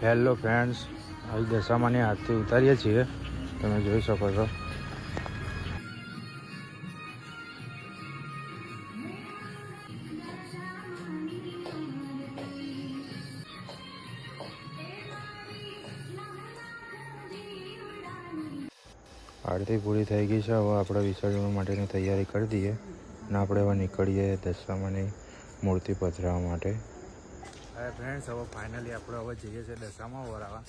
Hello friends, અહીં દશામાની આરતી ઉતારીએ છીએ, તમે જોઈ શકો છો. આરતી પૂરી થઈ ગઈ છે. હવે આપણે વિસર્જન માટેની તૈયારી કરી દઈએ અને આપણે હવે નીકળીએ દશામાની મૂર્તિ પધરાવવા માટે. હવે ફ્રેન્ડ્સ, હવે ફાઇનલી આપણે હવે જઈએ છીએ દશામાં વરાવા.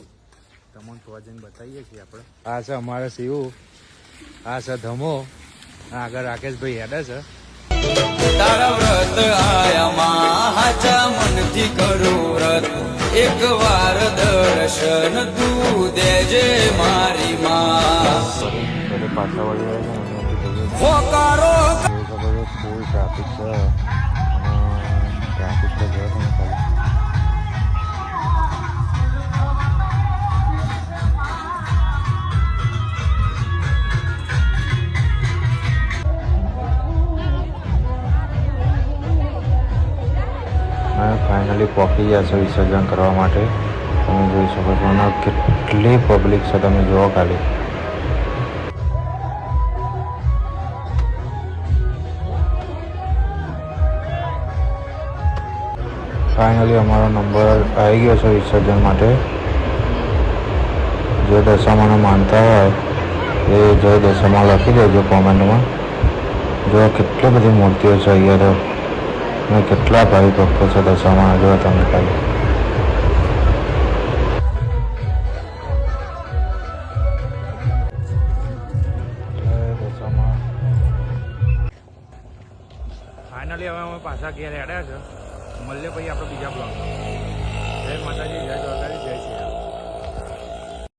તમને થોડા જઈને બતાવીએ છીએ આપણે. આ છે અમારા શિવ, આ છે ધમો, આગળ રાકેશભાઈ હેડે છે. તારા વ્રત આયામાં હાચા મનથી કરું વ્રત, એક વાર દર્શન તું દેજે મારી માં. પાછા વળી હોકારો ફૂલ ટ્રાફિક છે અને ટ્રાફિક તો જોયો તમે ખાલી. ફાઇનલી પહોંચી ગયા છે વિસર્જન કરવા માટે. તમે જોઈ શકો છો અને કેટલી પબ્લિક છે, તમે જુઓ ખાલી. ફાઇનલી અમારો નંબર આવી ગયો છે વિસર્જન માટે. જે દશામાને માનતા હોય એ જય દશામાં લખી દેજો કોમેન્ટમાં. જો કેટલી બધી મૂર્તિઓ છે અહીંયા તો, અને કેટલા ભાઈ ભક્તો છે દશામાં, જો તમે ખાલી. ફાઇનલી હવે અમે પાછા ઘેર હેડ્યા છે. મળીએ પછી આપણે બીજા બ્લોગમાં. જય માતાજી, જય